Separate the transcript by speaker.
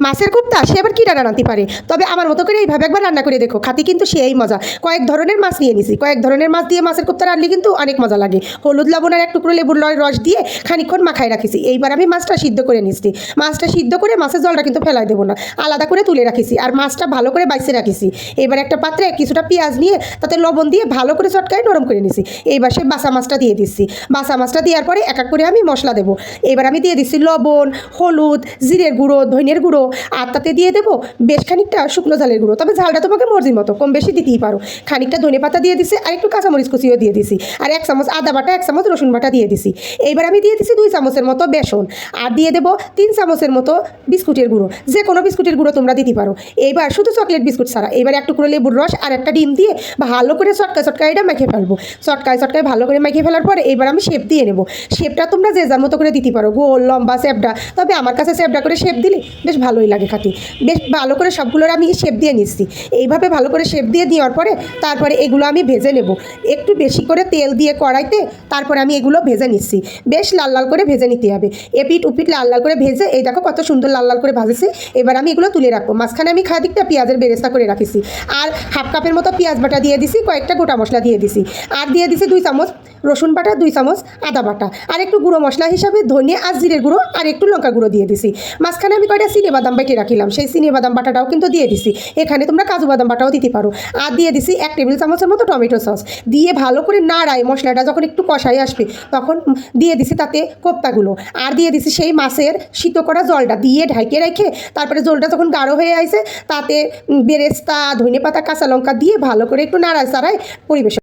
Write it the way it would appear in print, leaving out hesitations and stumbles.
Speaker 1: মাছের কোপ্তা সে আবার কী রান্না রাঁধতে পারে, তবে আমার মতো করে এইভাবে একবার রান্না করে দেখো, খাতি কিন্তু সেই মজা। কয়েক ধরনের মাছ নিয়ে নিছি, কয়েক ধরনের মাছ দিয়ে মাছের কোপ্তা রাঁধলে কিন্তু অনেক মজা লাগে। হলুদ লবণ আর এক টুকরো লেবুর রস দিয়ে খানিকক্ষণ মাখায় রাখিছি। এইবার আমি মাছটা সিদ্ধ করে নিচ্ছি। মাছটা সিদ্ধ করে মাছের জলটা কিন্তু ফেলাই দেবো না, আলাদা করে তুলে রাখিছি। আর মাছটা ভালো করে বাইসে রাখিছি। এবার একটা পাত্রে কিছুটা পেঁয়াজ নিয়ে তাতে লবণ দিয়ে ভালো করে চটকায় নরম করে নিছি। এইবার সে বাসা মাছটা দিয়ে দিচ্ছি। বাসা মাছটা দেওয়ার পরে এক এক করে আমি মশলা দেবো। এবার আমি দিয়ে দিচ্ছি লবণ, হলুদ, জিরের গুঁড়ো, ধনিয়ার গুঁড়ো, আর তাতে দিয়ে দেবো বেশ খানিকটা শুকনো ঝালের গুঁড়ো। তবে ঝালটা তোমাকে মর্জির মতো কম বেশি দিতেই পারো। খানিকটা ধনে পাতা দিয়ে দিছি, আর একটু কাঁচামরিচ কুচিও দিয়ে দিছি, আর 1 চামচ আদা বাটা, 1 চামচ রসুন বাটা দিয়ে দিছি। এইবার আমি দিয়ে দিছি 2 চামচের মতো বেসন, আর দিয়ে দেবো 3 চামচের মতো বিস্কুটের গুঁড়ো। যে কোনো বিস্কুটের গুঁড়ো তোমরা দিতে পারো। এইবার শুধু চকলেট বিস্কুট ছাড়া। এবার এক টুকরো লেবুর রস আর একটা ডিম দিয়ে ভালো করে চটকায় এটা মেখে ফেলবো। চটকায় ভালো করে মেখে ফেলার পরে এবার আমি শেপ দিয়ে নেবো। শেপটা তোমরা যে যার মতো করে দিতে পারো, গোল, লম্বা, চ্যাপটা। তবে আমার কাছে চ্যাপটা করে শেপ দিলে বেশ ভালোই লাগে খাতি। বেশ ভালো করে সবগুলোর আমি শেপ দিয়ে নিচ্ছি। এইভাবে ভালো করে শেপ দিয়ে দেওয়ার পরে তারপরে এগুলো আমি ভেজে নেব। একটু বেশি করে তেল দিয়ে কড়াইতে তারপরে আমি এগুলো ভেজে নিচ্ছি। বেশ লাল লাল করে ভেজে নিতে হবে। এপিট উপিট লাল লাল করে ভেজে এই দেখো কত সুন্দর লাল লাল করে ভাজেছি। এবার আমি এগুলো তুলে রাখবো। মাঝখানে আমি খাদিকটা পেঁয়াজের বেরেস্তা করে রাখিছি, আর হাফ কাপের মতো পেঁয়াজ বাটা দিয়ে দিছি, কয়েকটা গোটা মশলা দিয়ে দিছি, আর দিয়ে দিছি 2 চামচ রসুন বাটা, 2 চামচ আদা বাটা, আর একটু গুঁড়ো মশলা হিসাবে ধনে আর জিরের গুঁড়ো আর একটু লঙ্কা গুঁড়ো দিয়ে দিছি। মাঝখানে আমি কয়টা চিনি বাদাম বেটে রাখিলাম, সেই চিনি বাদাম বাটাটাও কিন্তু দিয়ে দিছি। এখানে তোমরা কাজু বাদাম বাটাও দিতে পারো। আর দিয়ে দিছি 1 টেবিল চামচের মতো টমেটো সস। দিয়ে ভালো করে নাড়াই মশলাটা যখন একটু কষাই আসবে তখন দিয়ে দিছি তাতে কোপ্তাগুলো, আর দিয়ে দিছি সেই মাছের সিদ্ধ করা জলটা দিয়ে ঢাইকে রেখে তারপরে জলটা যখন গাঢ় হয়ে আসে তাতে বেরেস্তা, ধনে পাতা, কাঁচা লঙ্কা দিয়ে ভালো করে একটু নাড়ায় চাড়ায় পরিবেশন।